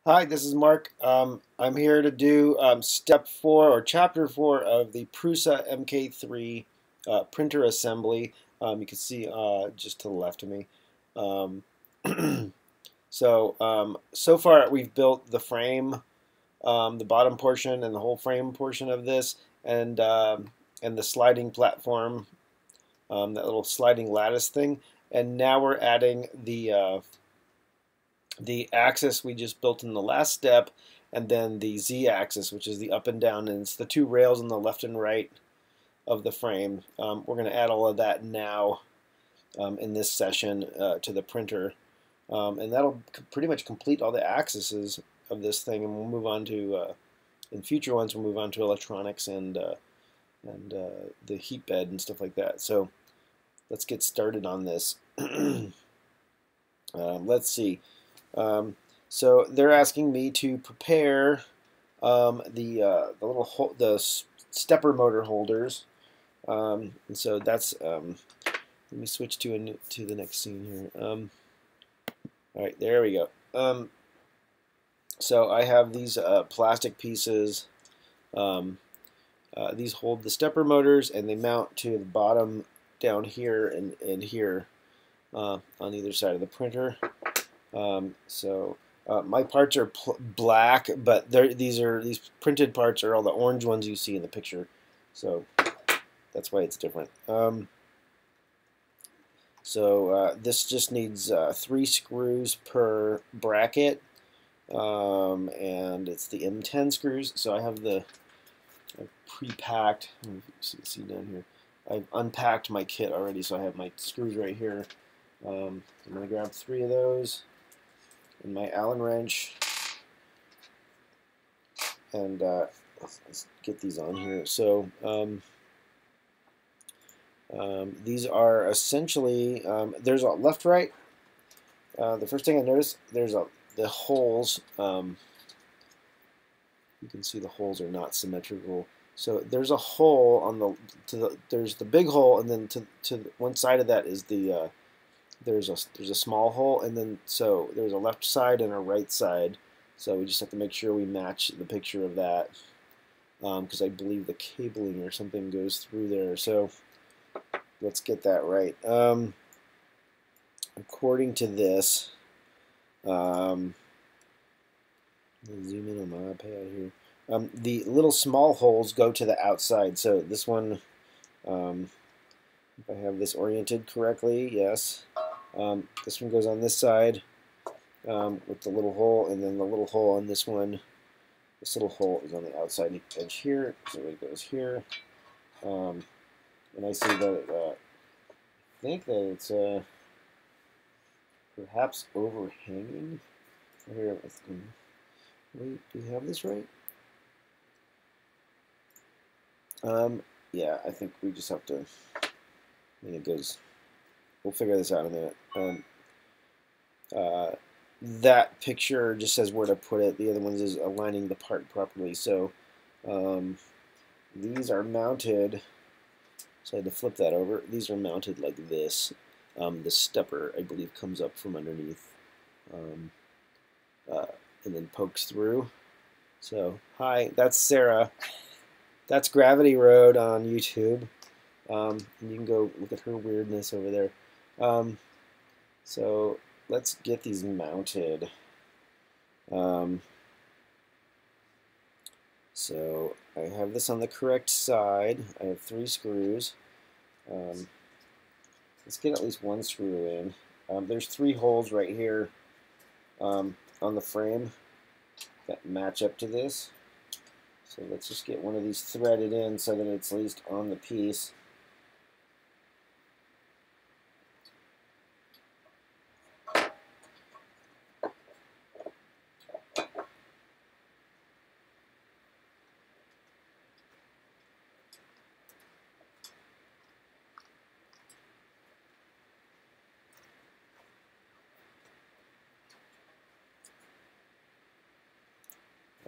Hi, this is Mark. I'm here to do step 4 or chapter 4 of the Prusa MK3 printer assembly. You can see just to the left of me. Um, so far we've built the frame, the bottom portion and the whole frame portion of this, and the sliding platform, that little sliding lattice thing. And now we're adding the axis we just built in the last step, and then the z-axis, which is the up and down, and it's the two rails on the left and right of the frame. We're going to add all of that now in this session to the printer, and that'll pretty much complete all the axes of this thing, and we'll move on to, in future ones, we'll move on to electronics and the heat bed and stuff like that. So let's get started on this. Let's see. So they're asking me to prepare the stepper motor holders, and so that's let me switch to the next scene here. All right, there we go. So I have these plastic pieces. These hold the stepper motors, and they mount to the bottom down here and here on either side of the printer. My parts are black, but these printed parts are all the orange ones you see in the picture, so that's why it's different. This just needs 3 screws per bracket, and it's the M10 screws. So I have I've pre-packed. You see down here. I've unpacked my kit already, so I have my screws right here. I'm gonna grab 3 of those and my Allen wrench, and let's get these on here. So these are essentially, there's a left, right. The first thing I noticed, there's the holes. You can see the holes are not symmetrical. So there's a hole on there's the big hole, and then to one side of that is there's a small hole, and then so there's a left side and a right side. So we just have to make sure we match the picture of that, because I believe the cabling or something goes through there. So let's get that right. According to this, zoom in on my iPad here. The little small holes go to the outside. So this one, if I have this oriented correctly, yes. This one goes on this side with the little hole, and then the little hole on this one, this little hole is on the outside edge here, so it goes here. And I see that I think that it's perhaps overhanging. Here, wait, do you have this right? Yeah, I think we just have to. I think it goes. We'll figure this out in a minute. That picture just says where to put it. The other one is aligning the part properly. So these are mounted. So I had to flip that over. These are mounted like this. The stepper, I believe, comes up from underneath and then pokes through. So, hi, that's Sarah. That's Gravity Road on YouTube. And you can go look at her weirdness over there. So let's get these mounted. So I have this on the correct side. I have 3 screws. Let's get at least 1 screw in. There's 3 holes right here on the frame that match up to this. So let's just get one of these threaded in so that it's at least on the piece.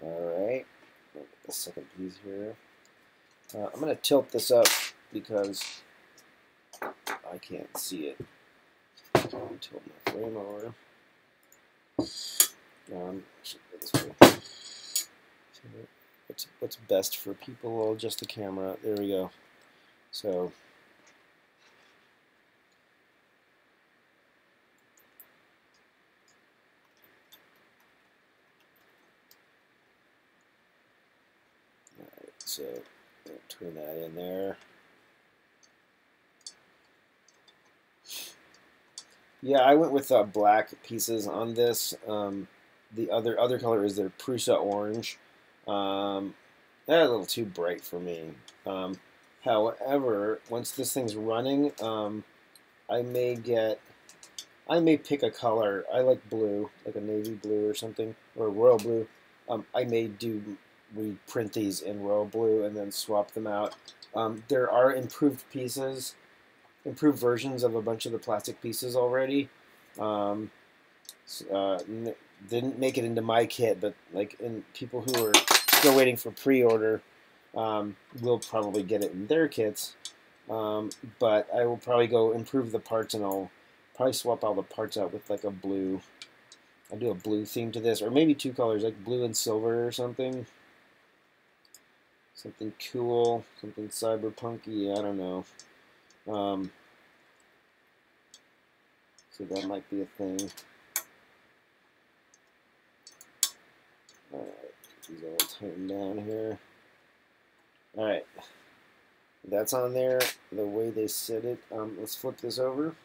Alright, the second piece here. I'm going to tilt this up because I can't see it. I'll tilt my frame over. Should go this way. What's best for people? Well, just the camera. There we go. So. So turn that in there. Yeah, I went with black pieces on this. The other color is their Prusa orange. They're a little too bright for me. However, once this thing's running, I may pick a color. I like blue, like a navy blue or something, or royal blue. I may reprint these in royal blue and then swap them out. There are improved versions of a bunch of the plastic pieces already. Didn't make it into my kit, but like people who are still waiting for pre-order will probably get it in their kits. But I will probably go improve the parts, and I'll probably swap all the parts out with like a blue. I'll do a blue theme to this, or maybe two colors, like blue and silver or something. Something cool, something cyberpunky, I don't know. So that might be a thing. Alright, these are all tightened down here. Alright, that's on there the way they set it. Let's flip this over,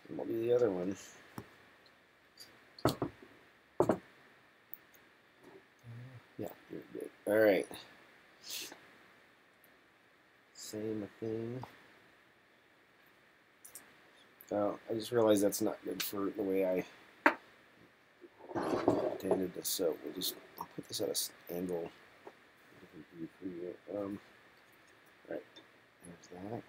and we'll do the other one. Yeah, you're good. Alright. Same thing. Oh, I just realized that's not good for the way I intended this, so I'll put this at an angle. Right, there's that.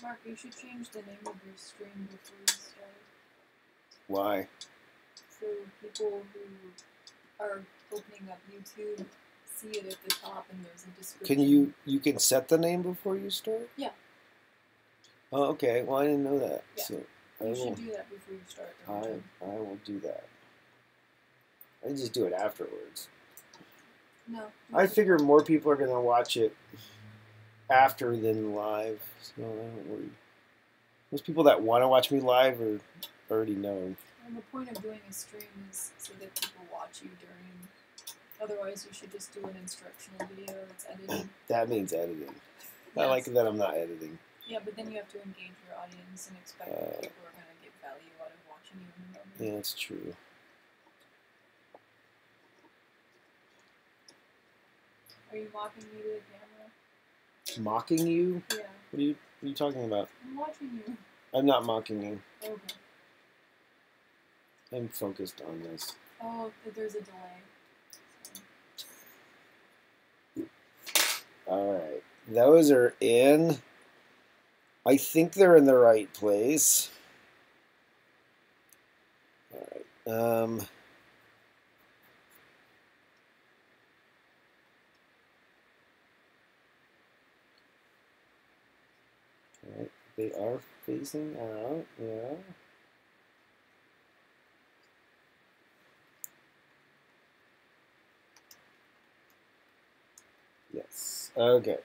Mark, you should change the name of your stream before you start. Why? So people who are opening up YouTube see it at the top and there's a description. You can set the name before you start? Yeah. Oh, okay. Well, I didn't know that. Yeah. So you should do that before you start. I will do that. I just do it afterwards. No. I figure more people are going to watch it after than live, so I don't worry. Most people that want to watch me live are already know. Well, the point of doing a stream is so that people watch you during. Otherwise, you should just do an instructional video that's edited. That means editing. Yes. I like that I'm not editing. Yeah, but then you have to engage your audience and expect that people are going to get value out of watching you in the moment. Yeah, that's true. Are you mocking me to the camera? Mocking you? Yeah. What are you talking about? I'm watching you. I'm not mocking you. Okay. I'm focused on this. Oh, but there's a delay. Alright. Those are in. I think they're in the right place. Alright. Alright. They are facing out. Yeah. Yes. Okay.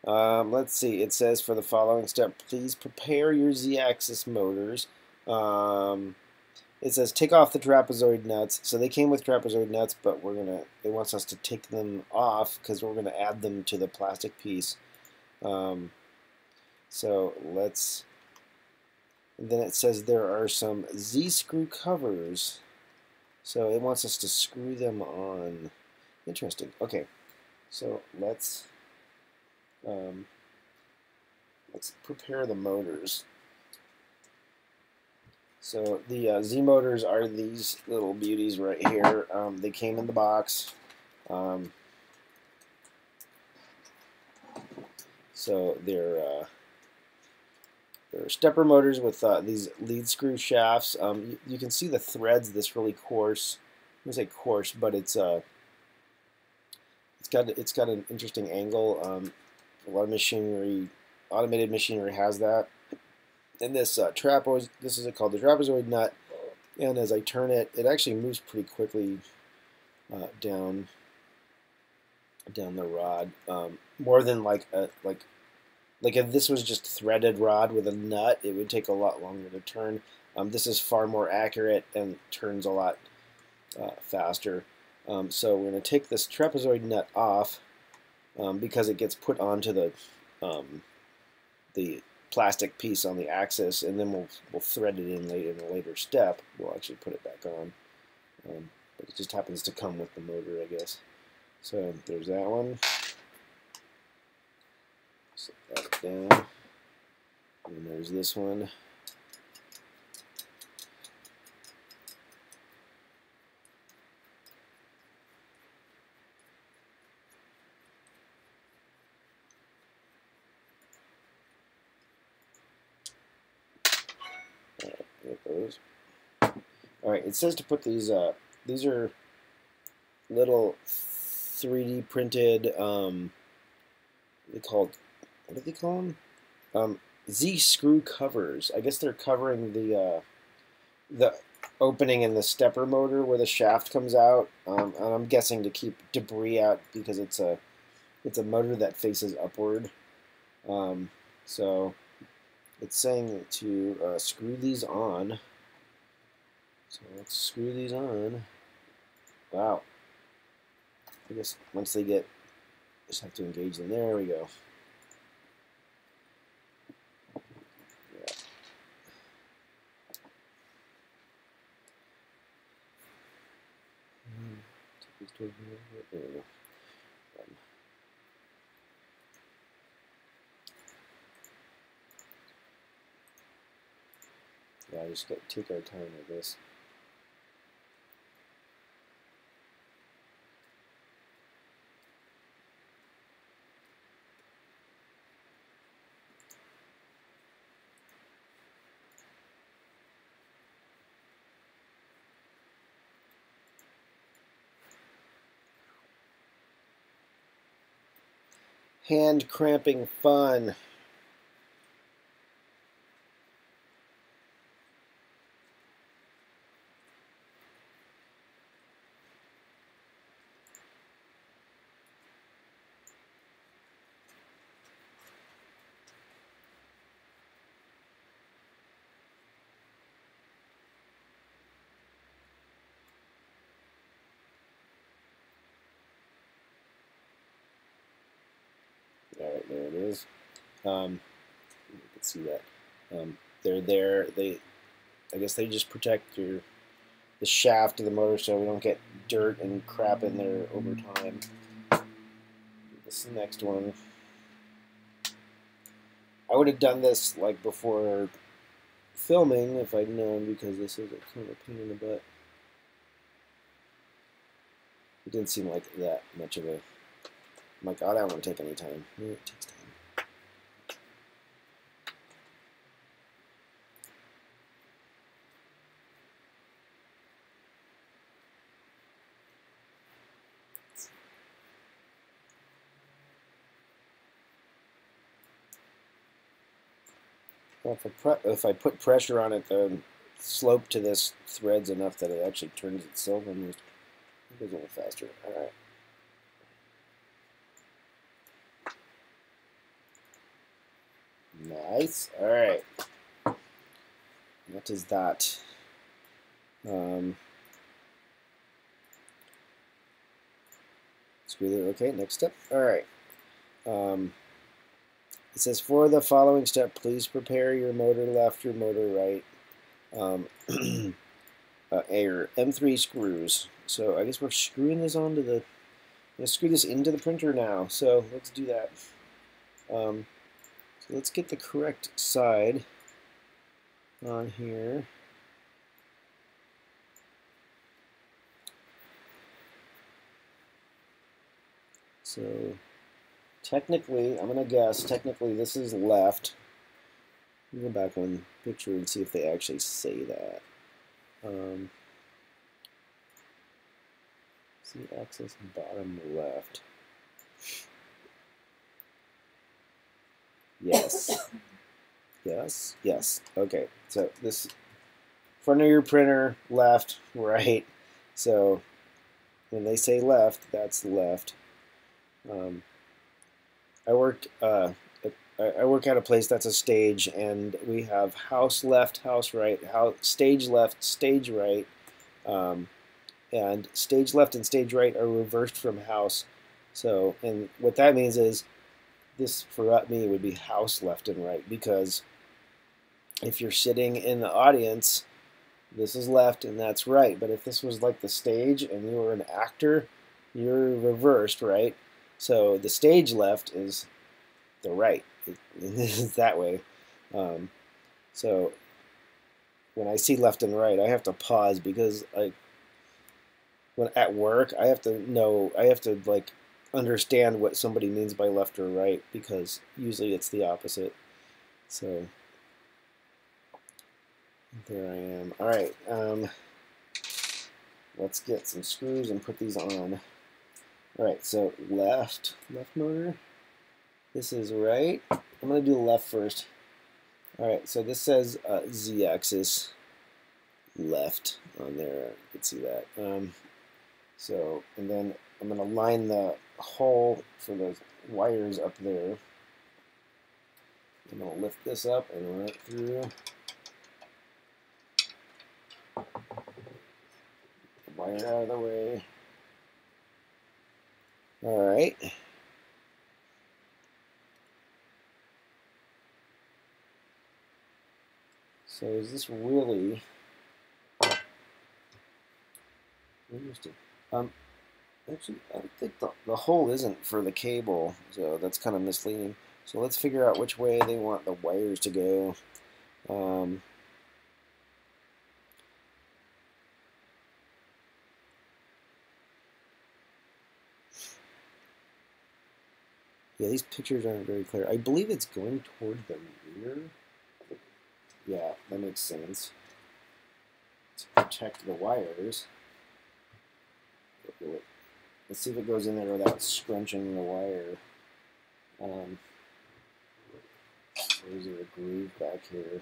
Let's see. It says for the following step, please prepare your Z-axis motors. It says take off the trapezoid nuts. So they came with trapezoid nuts, but it wants us to take them off because we're gonna add them to the plastic piece. So let's And then it says there are some Z-screw covers. So it wants us to screw them on. Interesting. Okay, so let's prepare the motors. So the Z motors are these little beauties right here. They came in the box. So they're stepper motors with these lead screw shafts. You can see the threads. This really coarse. I say coarse, but it's got an interesting angle. A lot of machinery, automated machinery, has that. And this trapezoid, this is called the trapezoid nut. And as I turn it, it actually moves pretty quickly down the rod. More than like if this was just threaded rod with a nut, it would take a lot longer to turn. This is far more accurate and turns a lot faster. So we're going to take this trapezoid nut off because it gets put onto the plastic piece on the axis, and then we'll thread it in a later step. We'll actually put it back on, but it just happens to come with the motor, I guess. So there's that one. Set that down. And there's this one. There it goes. All right, it says to put these. These are little 3D printed. They called. What do they call them? Z screw covers. I guess they're covering the opening in the stepper motor where the shaft comes out. And I'm guessing to keep debris out because it's a motor that faces upward. So it's saying to screw these on. So let's screw these on. Wow. I guess once they get, just have to engage them. There we go. Yeah. There we go. Yeah, I just got to take our time with this. Hand cramping fun. All right, there it is. You can see that. They're there. I guess they just protect the shaft of the motor so we don't get dirt and crap in there over time. This next one, I would have done this like before filming if I'd known, because this is a kind of pain in the butt. It didn't seem like that much of a. I'm like, oh, that won't take any time. Yeah, it takes time. Well, if I put pressure on it, the slope to this threads enough that it actually turns itself and it goes a little faster. All right. Nice. All right. What is that? Screw there. Okay. Next step. All right. It says, for the following step, please prepare your motor left, your motor right, your M3 screws. So I guess we're screwing this onto the, I'm gonna screw this into the printer now. So let's do that. So let's get the correct side on here. So technically, I'm gonna guess, technically this is left. Let me go back one picture and see if they actually say that. Z-axis bottom left. Yes. Yes. Yes. Okay. So this front of your printer, left, right. So when they say left, that's left. I work at a place that's a stage, and we have house left, house right, stage left, stage right, and stage left and stage right are reversed from house. So, and what that means is this for me would be house left and right, because if you're sitting in the audience, this is left and that's right. But if this was like the stage and you were an actor, you're reversed, right? So the stage left is the right. This is that way. So when I see left and right, I have to pause, because when at work, I have to like understand what somebody means by left or right, because usually it's the opposite. So there I am. All right, let's get some screws and put these on. All right, so left motor. This is right. I'm gonna do the left first. All right, so this says Z-axis left on there. You can see that. So, and then I'm gonna line the hole for the wires up there. I'm gonna lift this up and run it through. Wire out of the way. All right. So is this really interesting? Actually, I think the hole isn't for the cable, so that's kind of misleading. So let's figure out which way they want the wires to go. Yeah, these pictures aren't very clear. I believe it's going toward the rear. Yeah, that makes sense. To protect the wires. Let's see if it goes in there without scrunching the wire. Is there a groove back here?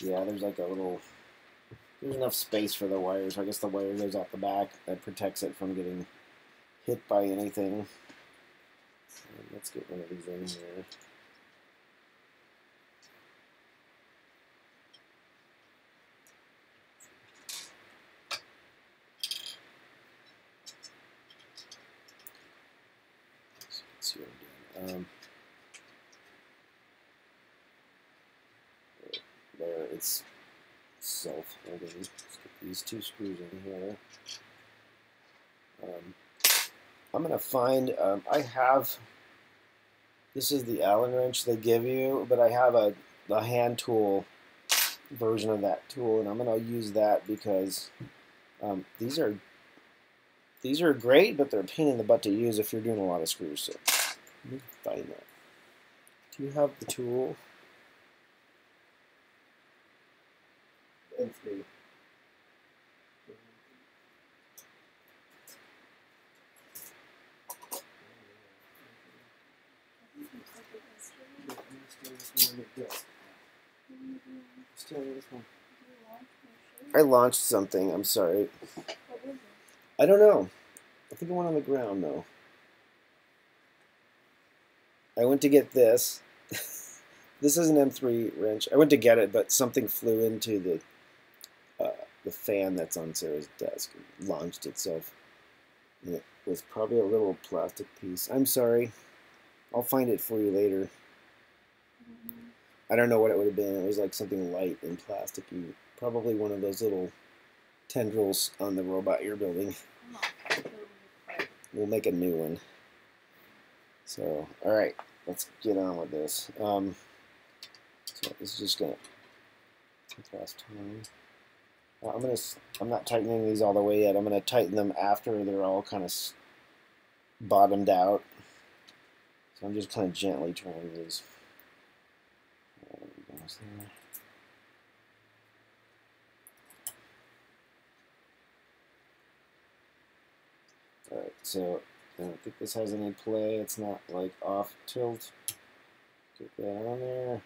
Yeah, there's like a little, there's enough space for the wires. I guess the wire goes out the back. That protects it from getting hit by anything. Let's get one of these in here. Let's see what I'm doing. There, it's self-holding. Let's get these two screws in here. I'm going to find, I have, this is the Allen wrench they give you, but I have a hand tool version of that tool, and I'm going to use that because these are great, but they're a pain in the butt to use if you're doing a lot of screws. So let me find that. Do you have the tool? M3. I launched something. I'm sorry. I don't know. I think it went on the ground though. I went to get this. This is an M3 wrench. I went to get it, but something flew into the fan that's on Sarah's desk and launched itself. And it was probably a little plastic piece. I'm sorry. I'll find it for you later. I don't know what it would have been. It was like something light and plasticky. Probably one of those little tendrils on the robot you're building. We'll make a new one. So, all right, let's get on with this. So this is just gonna take less time. I'm not tightening these all the way yet. I'm gonna tighten them after they're all kind of bottomed out. So I'm just kind of gently turning these. Alright, so I don't think this has any play. It's not like off tilt. Get that on there.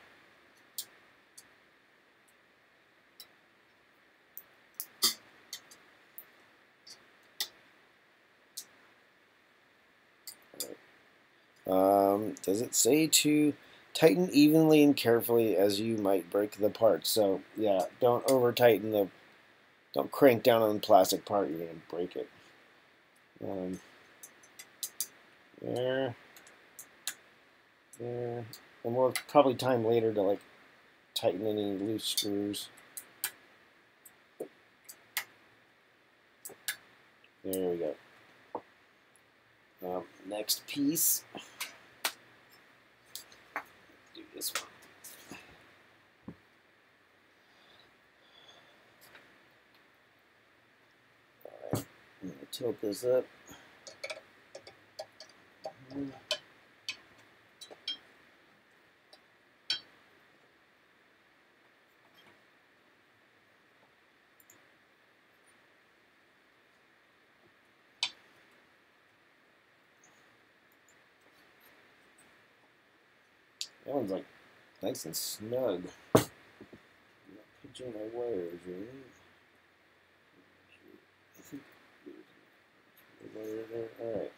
Does it say to tighten evenly and carefully as you might break the part? So yeah, don't over tighten don't crank down on the plastic part, you're gonna break it. There, and we'll have probably time later to like tighten any loose screws. There we go. Next piece. Do this one. Alright, I'm going to tilt this up. That one's like nice and snug. I'm not pinching my wires, right? I think there's a wire there. Alright.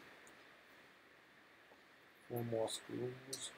4 more screws.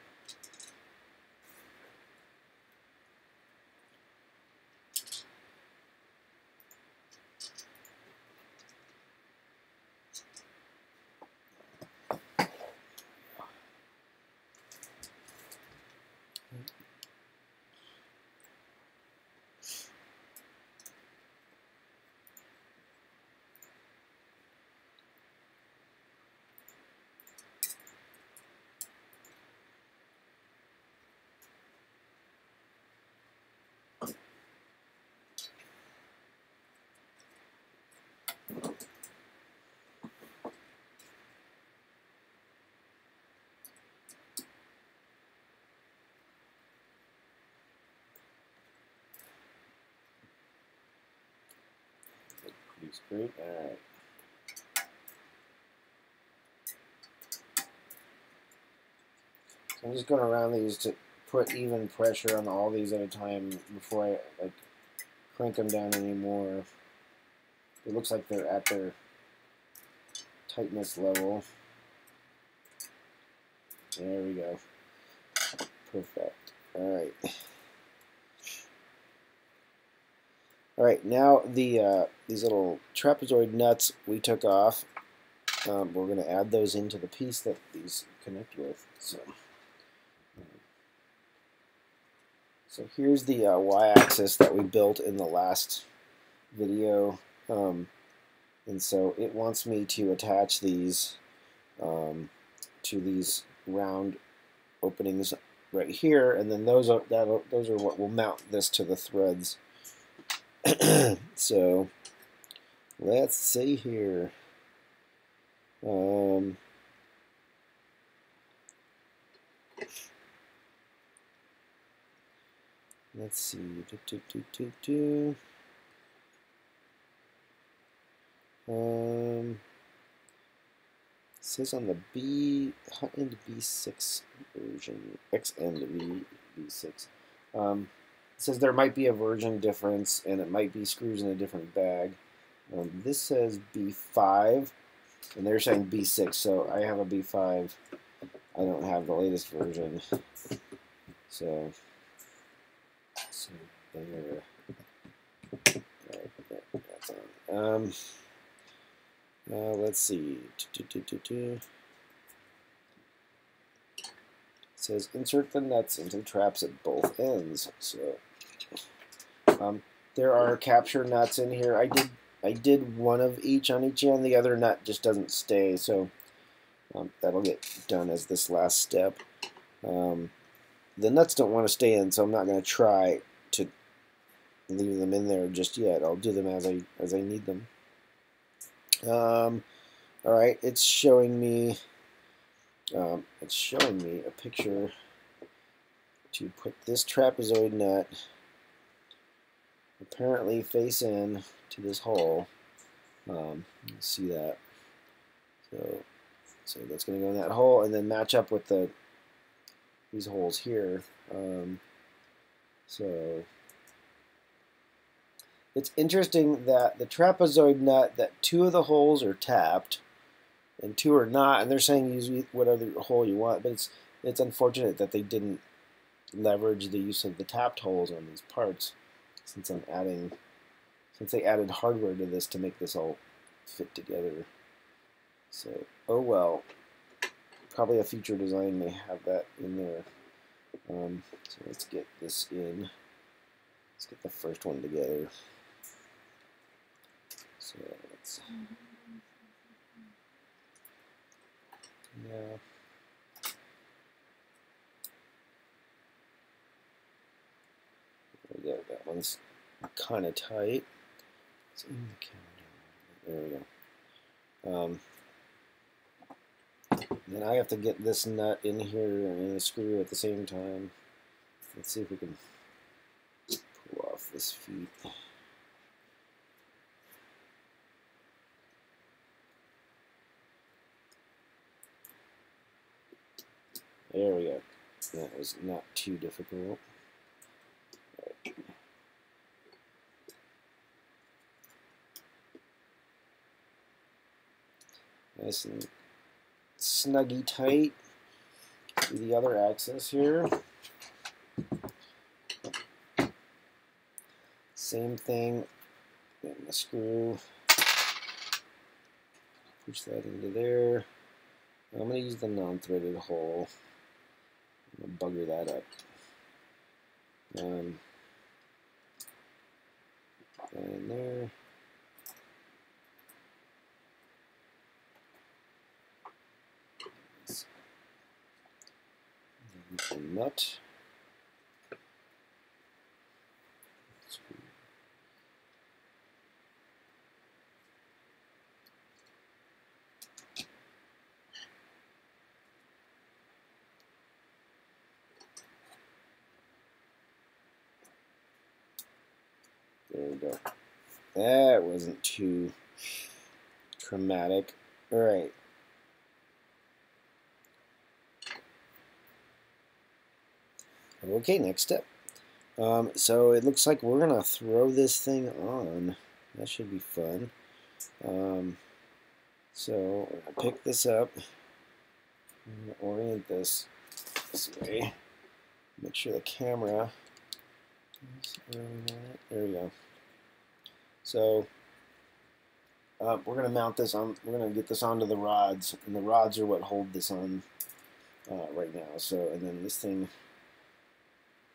Pretty straight. Alright. So I'm just going around these to put even pressure on all these at a time before I like crank them down anymore. It looks like they're at their tightness level. There we go. Perfect. Alright. Alright, now these little trapezoid nuts we took off, we're going to add those into the piece that these connect with. So here's the y-axis that we built in the last video, and so it wants me to attach these to these round openings right here, and then those are what will mount this to the threads. So let's see here. Let's see. It says on the hot end B6 version, X end B6. It says there might be a version difference, and it might be screws in a different bag. This says B5, and they're saying B6, so I have a B5. I don't have the latest version. So there. Right, that's on. Let's see. It says insert the nuts into traps at both ends. So there are capture nuts in here. I did one of each on each end. The other nut just doesn't stay, so that'll get done as this last step. The nuts don't want to stay in, so I'm not going to try to leave them in there just yet. I'll do them as I need them. All right, it's showing me a picture to put this trapezoid nut apparently face in to this hole. You see that? So that's going to go in that hole, and then match up with these holes here. So it's interesting that the trapezoid nut, that 2 of the holes are tapped and 2 are not, and they're saying use whatever hole you want, but it's unfortunate that they didn't leverage the use of the tapped holes on these parts, since they added hardware to this to make this all fit together. So, oh well. Probably a future design may have that in there. So let's get this in. Let's get the first one together. So let's. Yeah. There we go. That one's kind of tight. It's in the camera. There we go. Then I have to get this nut in here and the screw at the same time. Let's see if we can pull off this feet. There we go. That was not too difficult. Right. Nice and snuggy tight to the other axis here. Same thing. Getting the screw. Push that into there. I'm going to use the non-threaded hole. I'm going to bugger that up. That in there. The nut. There we go. That wasn't too traumatic. All right. Okay, next step. So it looks like we're gonna throw this thing on. That should be fun. So we're gonna pick this up. I'm gonna orient this way. Make sure the camera is there we go. So we're gonna mount this on. We're gonna get this onto the rods, and the rods are what hold this on right now. So and then this thing.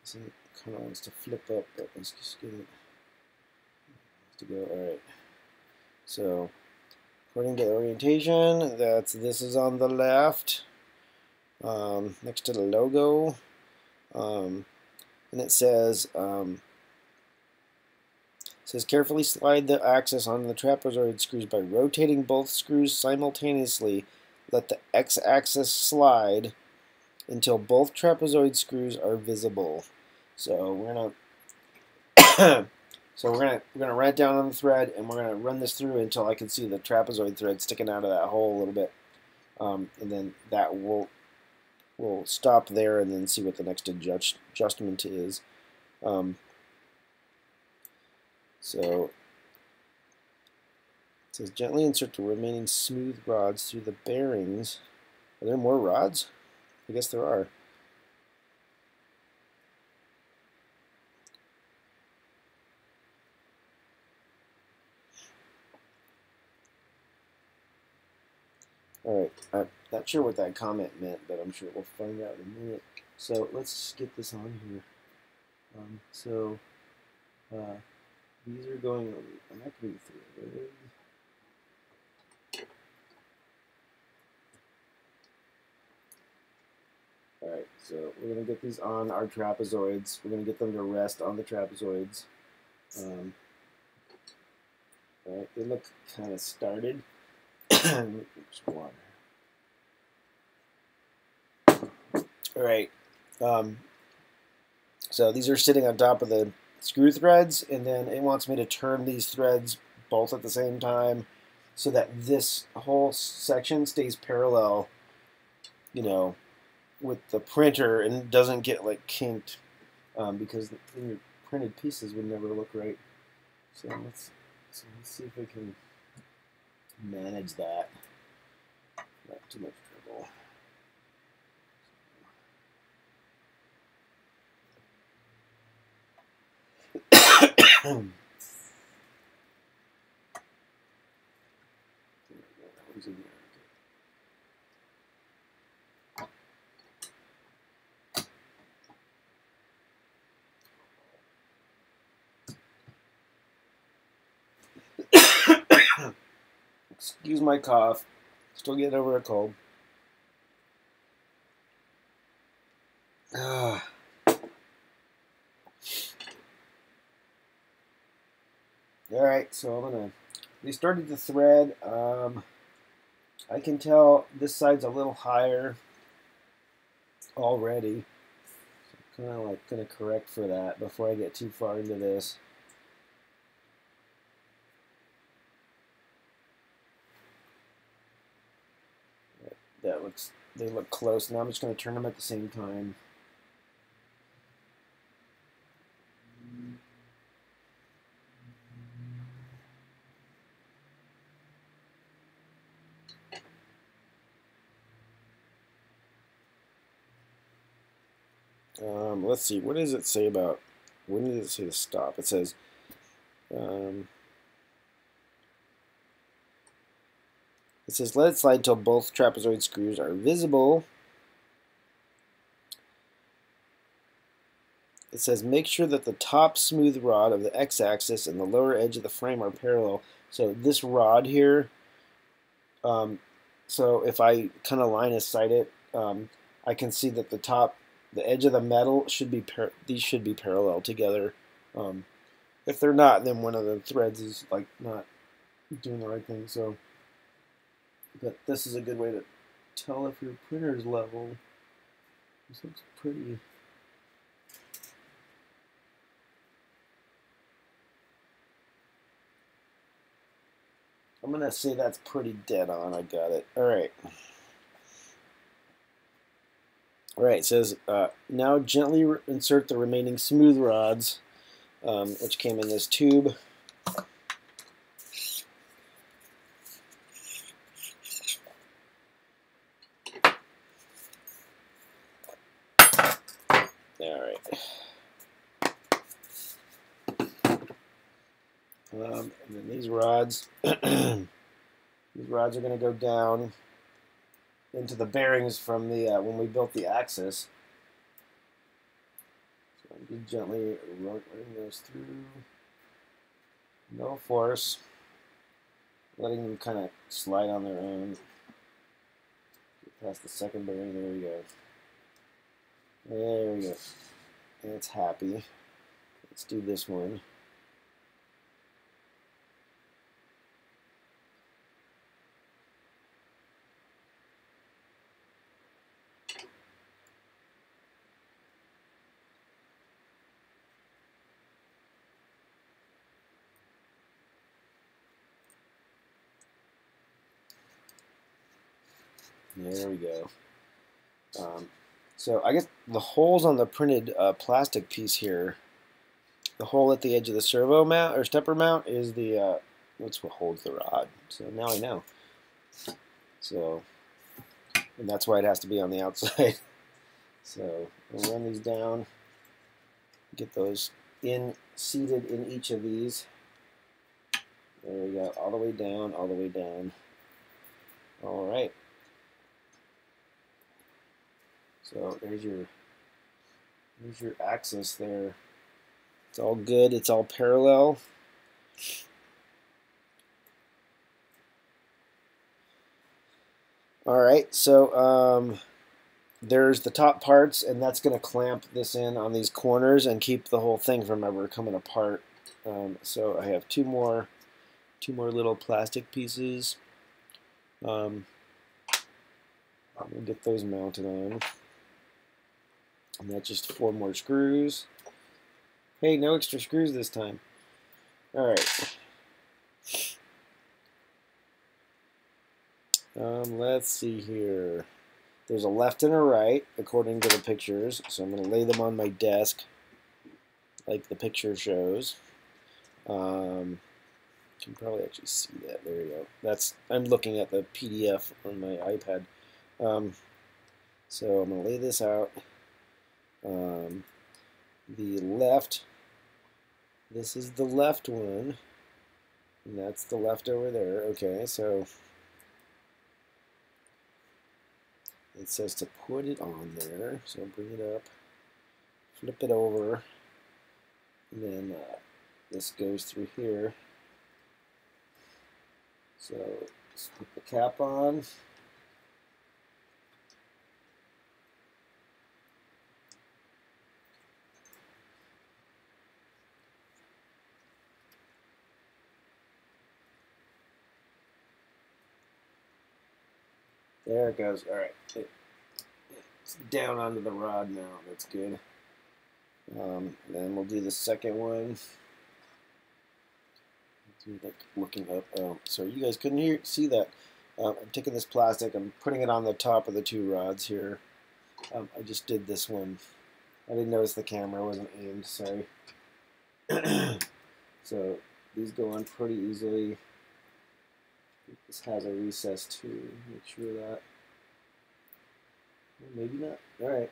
It kind of wants to flip up, but let's just get it to go. All right. So, according to the orientation, this is on the left, next to the logo, and it says carefully slide the axis on the trapezoid screws by rotating both screws simultaneously. Let the x-axis slide until both trapezoid screws are visible. So we're gonna run it down on the thread, and we're gonna run this through until I can see the trapezoid thread sticking out of that hole a little bit, and then that will stop there, and then see what the next adjustment is. So it says gently insert the remaining smooth rods through the bearings. Are there more rods? I guess there are. All right, I'm not sure what that comment meant, but I'm sure we'll find out in a minute. So let's get this on here. Uh, these are going on the MK3. Alright, so we're going to get these on our trapezoids. We're going to get them to rest on the trapezoids. Alright, they look kind of started. Alright, so these are sitting on top of the screw threads, and then it wants me to turn these threads both at the same time so that this whole section stays parallel, you know, with the printer and doesn't get like kinked, because then your printed pieces would never look right. So let's see if we can manage that. Not too much trouble. Excuse my cough. Still getting over a cold. All right, so I'm gonna. We started the thread. I can tell this side's a little higher already. So I'm kind of like gonna correct for that before I get too far into this. They look close. Now I'm just going to turn them at the same time. Let's see. What does it say about? When does it say to stop? It says. It says let it slide till both trapezoid screws are visible. It says make sure that the top smooth rod of the x-axis and the lower edge of the frame are parallel. So this rod here, so if I kind of line of sight it, I can see that the edge of the metal should be these should be parallel together. If they're not, then one of the threads is like not doing the right thing. So, but this is a good way to tell if your printer's level. This looks pretty. I'm going to say that's pretty dead on. I got it. All right. All right, it says, now gently insert the remaining smooth rods, which came in this tube. All right. And then these rods, these rods are going to go down into the bearings from the when we built the axis. So I'm just gently running those through. No force. Letting them kind of slide on their own. Get past the second bearing. There we go. There we go. And it's happy. Let's do this one. There we go. So I guess the holes on the printed plastic piece here, the hole at the edge of the servo mount or stepper mount is the what's what holds the rod. So now I know. So, and that's why it has to be on the outside. So we'll run these down, get those seated in each of these. There we go, all the way down, all the way down. All right. So there's your axis there. It's all good. It's all parallel. All right, so there's the top parts, and that's going to clamp this in on these corners and keep the whole thing from ever coming apart. So I have two more little plastic pieces. I'm going to get those mounted on. And that's just 4 more screws. Hey, no extra screws this time. All right. Let's see here. There's a left and a right, according to the pictures. So I'm going to lay them on my desk, like the picture shows. You can probably actually see that. There you go. I'm looking at the PDF on my iPad. So I'm going to lay this out. The left, this is the left one, and that's the left over there. Okay, so it says to put it on there. So bring it up, flip it over, and then this goes through here. So just put the cap on. There it goes. All right. It's down onto the rod now. That's good. Then we'll do the second one. Like looking up. Oh, sorry, you guys couldn't see that. I'm taking this plastic. I'm putting it on the top of the 2 rods here. I just did this one. I didn't notice the camera wasn't aimed. Sorry. So these go on pretty easily. This has a recess too. Make sure of that. Maybe not. All right.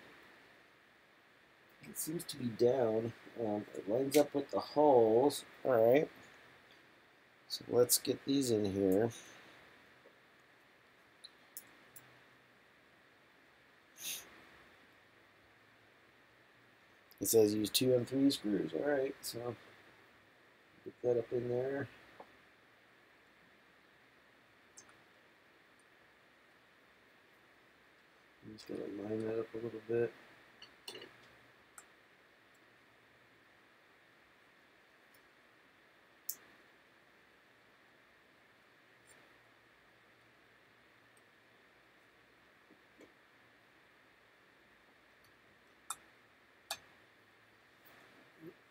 It seems to be down. It lines up with the holes. All right. So let's get these in here. It says use 2 and 3 screws. All right. So get that up in there. I'm just going to line that up a little bit.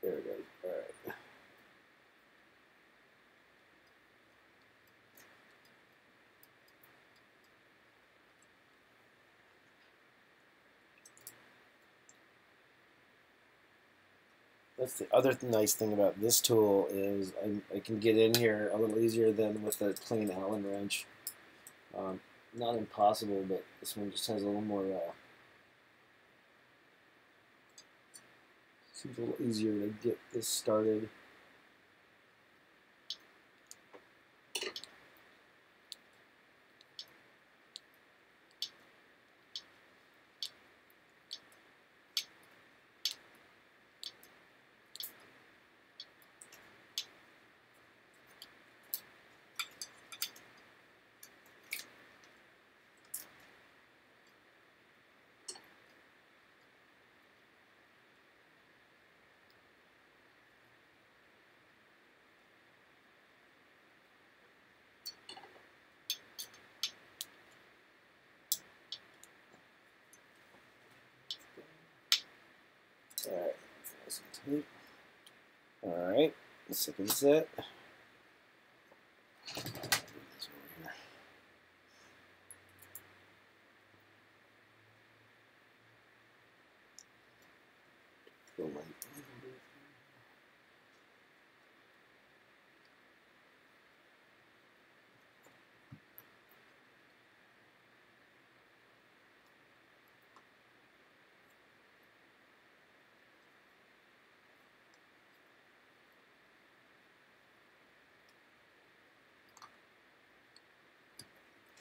There it goes. All right. That's the other nice thing about this tool is I can get in here a little easier than with a plain Allen wrench. Not impossible, but this one just has a little more, seems a little easier to get this started. Alright, some tape. Alright, the second set.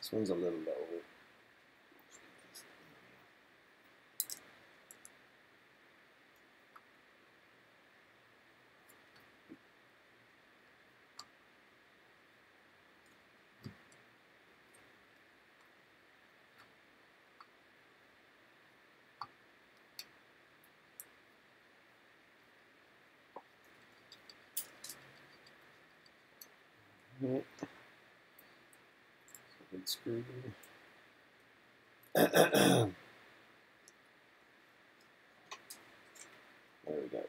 This one's a little low. Good screw. There we go.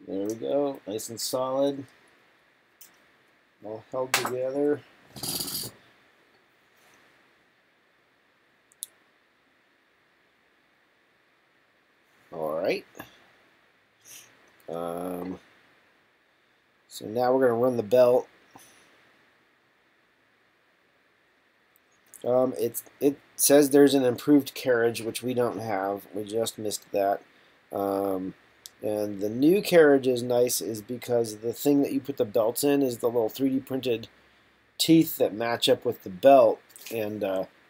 There we go, nice and solid, all held together. All right. So now we're going to run the belt. It says there's an improved carriage, which we don't have. We just missed that. And the new carriage is nice is because the thing that you put the belts in is the little 3D printed teeth that match up with the belt, and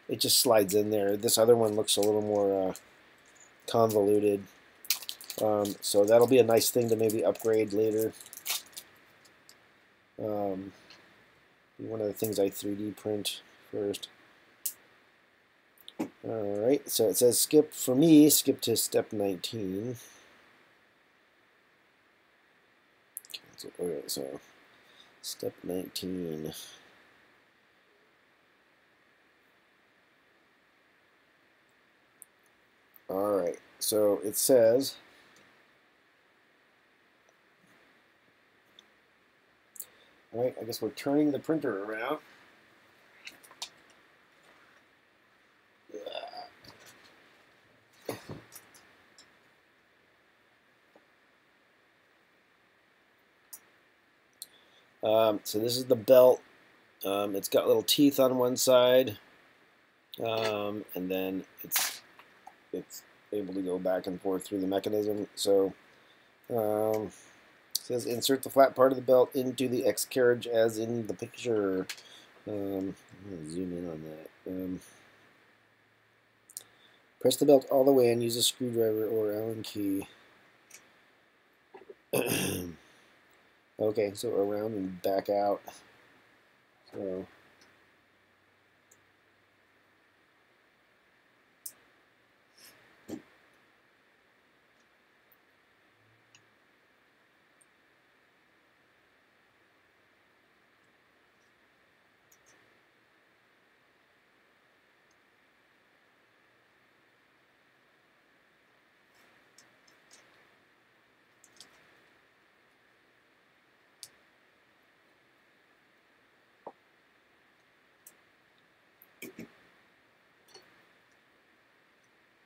it just slides in there. This other one looks a little more convoluted. So that'll be a nice thing to maybe upgrade later. One of the things I 3D print first. Alright, so it says skip, for me, skip to step 19. Okay, so step 19. Alright, so it says, alright, I guess we're turning the printer around. So this is the belt. It's got little teeth on one side, and then it's able to go back and forth through the mechanism. So it says insert the flat part of the belt into the X carriage as in the picture. I'm going to zoom in on that. Press the belt all the way and use a screwdriver or Allen key. Okay, so around and back out. So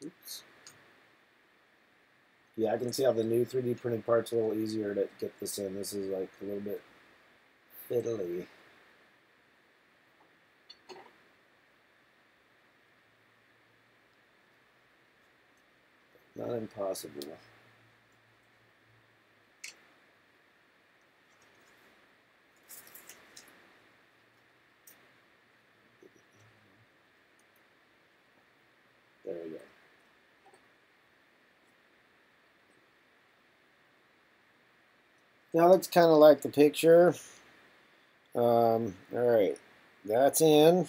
oops. Yeah, I can see how the new 3D printed part's a little easier to get this in. This is like a little bit fiddly. Not impossible. There we go. Now that's kind of like the picture. All right, that's in.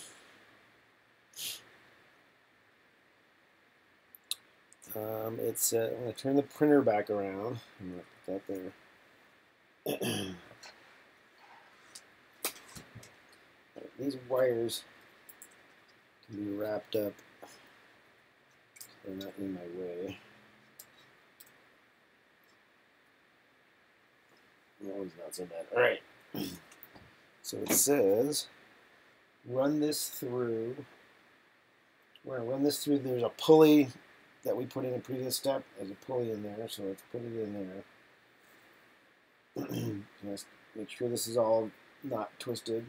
I'm going to turn the printer back around. I'm going to put that there. These wires can be wrapped up so they're not in my way. That one's not so bad. All right. So it says, run this through. We're going to run this through. There's a pulley that we put in a previous step. There's a pulley in there, so let's put it in there. Just make sure this is all not twisted.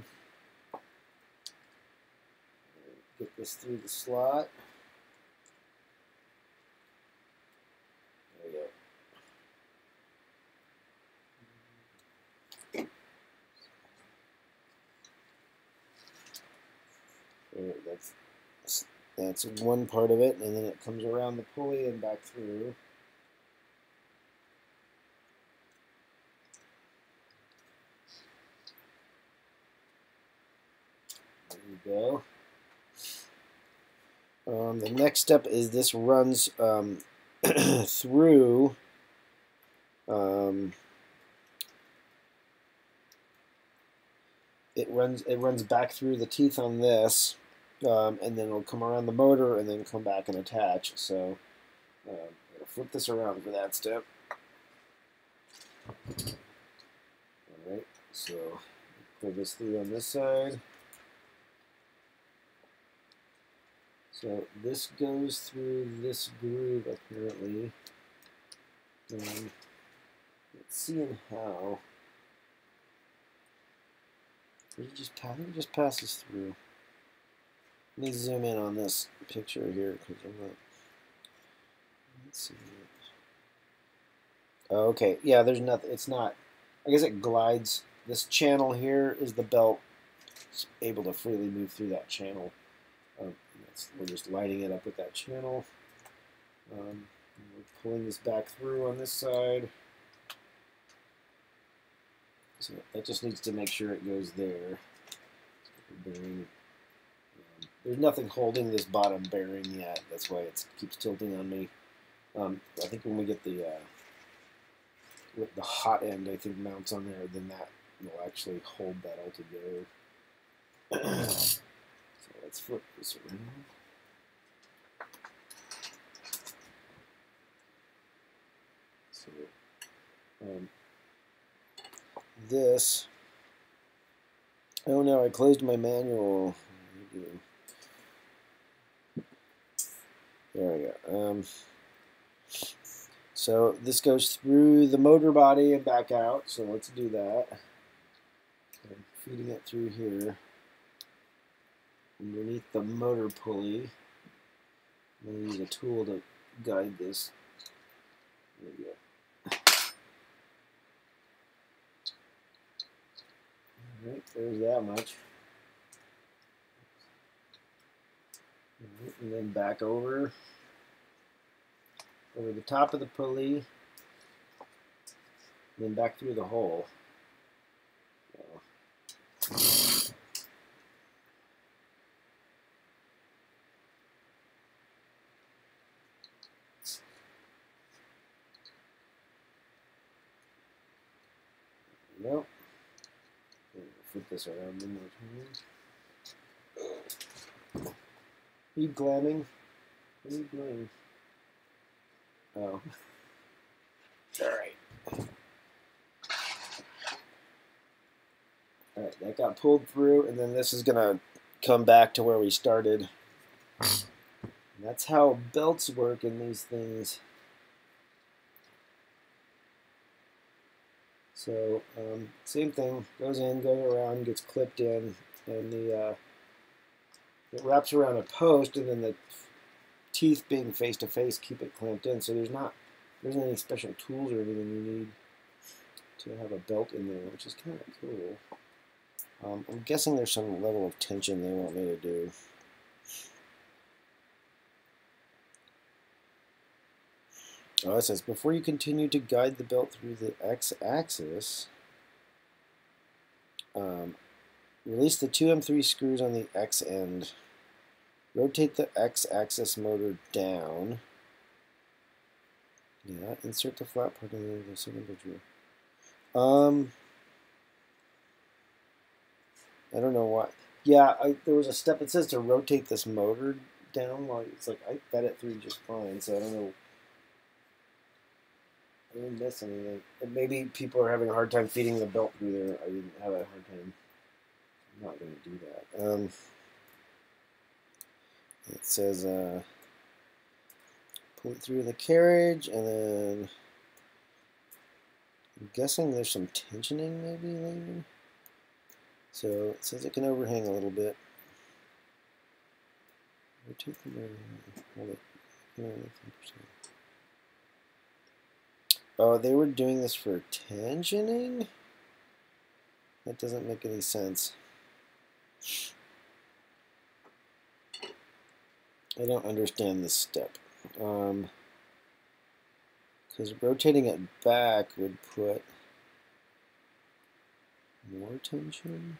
Get this through the slot. There we go. There, that's one part of it, and then it comes around the pulley and back through. we go. The next step is this runs through it runs back through the teeth on this, and then it'll come around the motor and then come back and attach. So I'm going to flip this around for that step. Alright, so pull this through on this side. So this goes through this groove apparently. Let's see how. It just passes through. Let me zoom in on this picture here because I'm not. Let's see. Okay, yeah, there's nothing. It's not. I guess it glides. This channel here is the belt. It's able to freely move through that channel. We're just lighting it up with that channel. We're pulling this back through on this side. So that just needs to make sure it goes there. Bearing. There's nothing holding this bottom bearing yet. That's why it keeps tilting on me. I think when we get the with the hot end, I think mounts on there, then that will actually hold that all together. So let's flip this around. So this. Oh no, I closed my manual. There we go. So this goes through the motor body and back out. So let's do that. I'm feeding it through here underneath the motor pulley. I'm going to use a tool to guide this. There we go. Alright, there's that much. Right, and then back over the top of the pulley, and then back through the hole. So. Nope. Flip this around one more time. Are you glamming? What are you doing? Oh. Alright. Alright, that got pulled through, and then this is going to come back to where we started. And that's how belts work in these things. So, same thing, goes in, goes around, gets clipped in, and it wraps around a post, and then the teeth being face to face keep it clamped in. So there isn't any special tools or anything you need to have a belt in there, which is kind of cool. I'm guessing there's some level of tension they want me to do. Oh, it says, before you continue to guide the belt through the x-axis, release the two M3 screws on the X end. Rotate the X-axis motor down. Yeah, insert the flat part in the second picture. I don't know why. Yeah, there was a step. It says to rotate this motor down. Well, it's like I fed it through just fine, so I don't know. I didn't miss anything. And maybe people are having a hard time feeding the belt through there. I didn't have a hard time. I'm not going to do that. It says pull it through the carriage, and then I'm guessing there's some tensioning maybe later. So it says it can overhang a little bit. Rotate the motor. Hold it. 10%. Oh, they were doing this for tensioning? That doesn't make any sense. I don't understand this step. Because rotating it back would put more tension.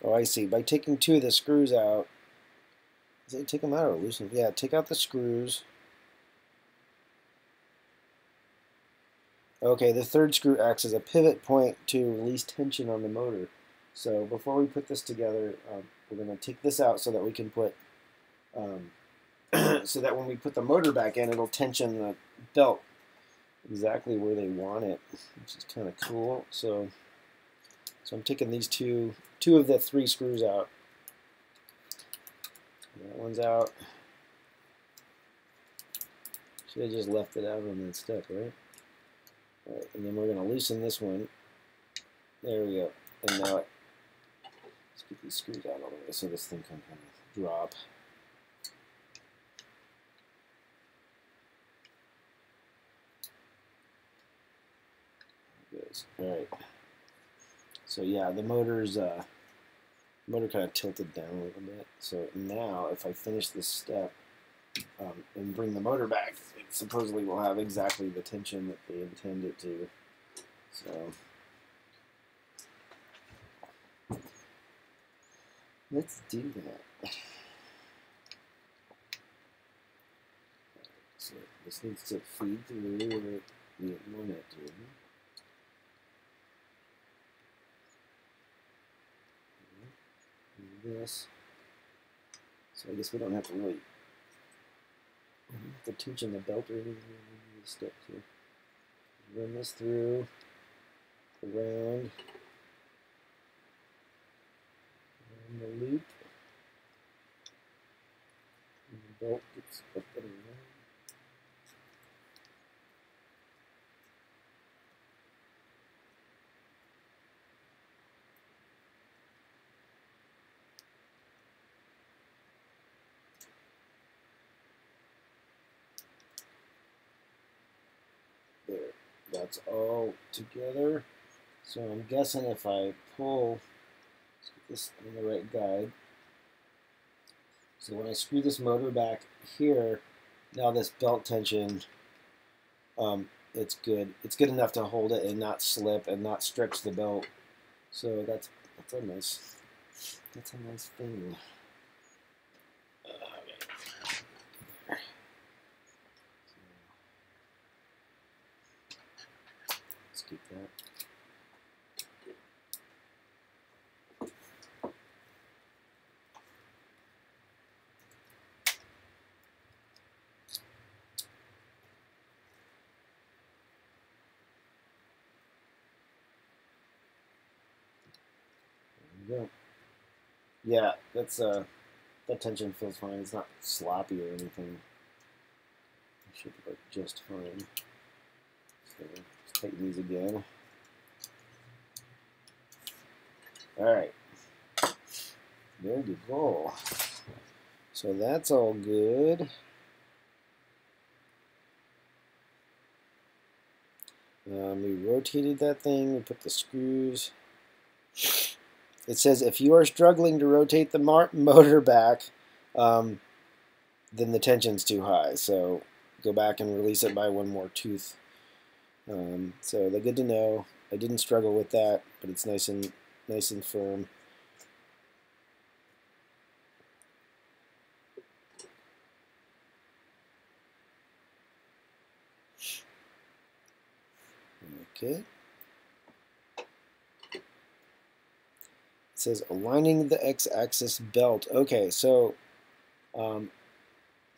Oh, I see. By taking 2 of the screws out, did I take them out or loosen them? Yeah, take out the screws. Okay, the 3rd screw acts as a pivot point to release tension on the motor. So before we put this together, we're going to take this out so that we can put, so that when we put the motor back in, it'll tension the belt exactly where they want it, which is kind of cool. So I'm taking these two of the 3 screws out. That one's out. Should have just left it out on that step, right? All right, and then we're going to loosen this one. There we go. And now let's get these screws out all the way so this thing can kind of drop. There it is. All right. So yeah, the motor's motor kind of tilted down a little bit. So now, if I finish this step and bring the motor back, it supposedly will have exactly the tension that they intend it to. So let's do that. So this needs to feed through where we want it to. This. So I guess we don't have to really have to tension the belt or anything in this step here. Run this through, around the loop, and the belt gets up and around. There, that's all together. So I'm guessing if I pull, let's get this on the right guide. So when I screw this motor back here, now this belt tension, it's good. It's good enough to hold it and not slip and not stretch the belt. So that's a nice thing. Let's keep that. There we go. Yeah, that's that tension feels fine. It's not sloppy or anything. It should work just fine. So let's tighten these again. Alright. There you go. So that's all good. We rotated that thing. We put the screws. It says if you are struggling to rotate the motor back, then the tension's too high. So go back and release it by one more tooth. So they're good to know. I didn't struggle with that, but it's nice and firm. Okay. It says aligning the x-axis belt. Okay, so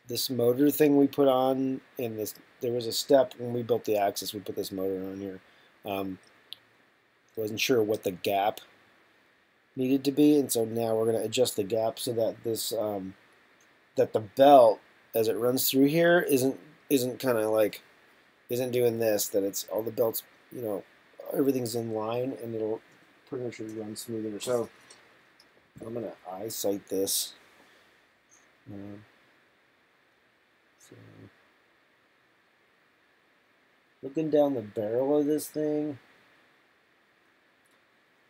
this motor thing we put on in this, there was a step when we built the axis, we put this motor on here. Wasn't sure what the gap needed to be, and so now we're going to adjust the gap so that this that the belt as it runs through here isn't kind of like isn't doing this, that it's all the belts, you know, everything's in line and it'll pretty much run smoother. So I'm going to eyesight this. So looking down the barrel of this thing,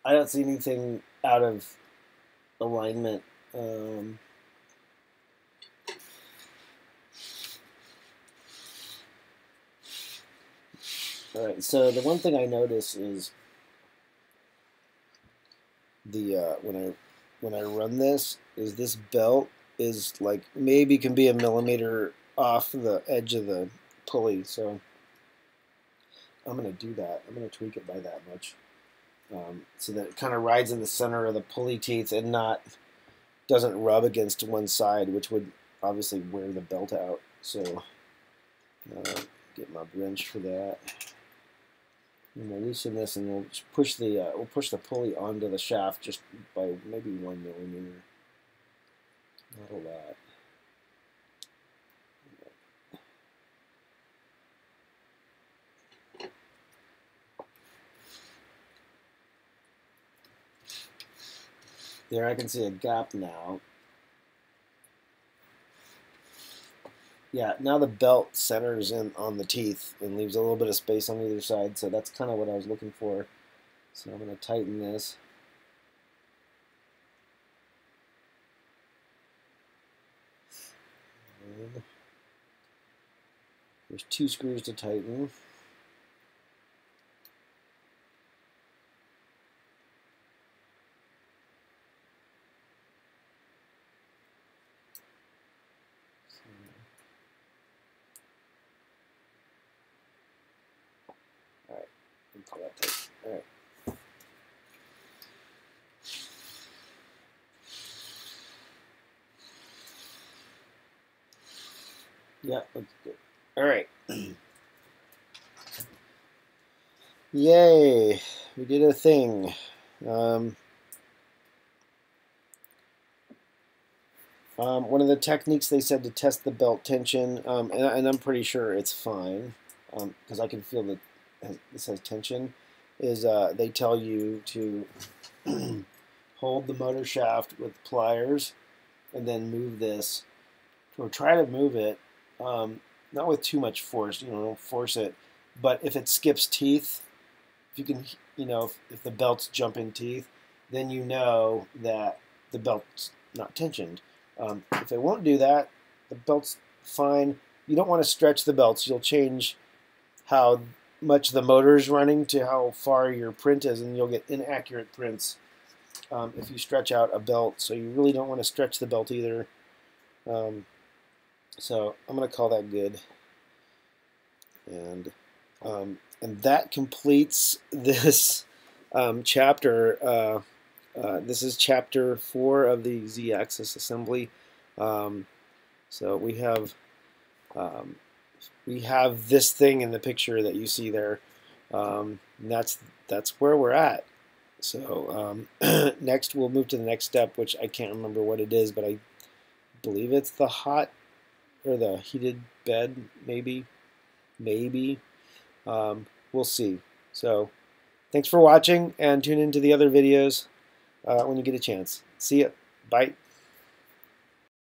I don't see anything out of alignment. All right, so the one thing I notice is the when I when I run this is this belt is like maybe can be a millimeter off the edge of the pulley. So I'm going to do that. I'm going to tweak it by that much so that it kind of rides in the center of the pulley teeth and doesn't rub against one side, which would obviously wear the belt out. So get my wrench for that. And we'll loosen this, and we'll just push the pulley onto the shaft just by maybe 1 millimeter. Not a lot. There, I can see a gap now. Yeah, now the belt centers in on the teeth and leaves a little bit of space on either side, so that's kind of what I was looking for. So I'm going to tighten this. And there's 2 screws to tighten. Alright, pull that tight. Alright. Yeah, looks good. Alright. Yay! We did a thing. One of the techniques they said to test the belt tension, and I'm pretty sure it's fine, because I can feel that this has tension, is they tell you to hold the motor shaft with pliers and then move this, or try to move it, not with too much force, don't force it, but if it skips teeth, if you can, if the belt's jumping teeth, then you know that the belt's not tensioned. If it won't do that, the belt's fine. You don't want to stretch the belts. You'll change how much the motor is running to how far your print is, and you'll get inaccurate prints if you stretch out a belt. So you really don't want to stretch the belt either. So I'm going to call that good. And that completes this chapter. This is chapter 4 of the Z-axis assembly. So we have this thing in the picture that you see there. And that's where we're at. So next we'll move to the next step, which I can't remember what it is, but I believe it's the hot or the heated bed, maybe. We'll see. So thanks for watching, and tune into the other videos when you get a chance. See ya. Bye.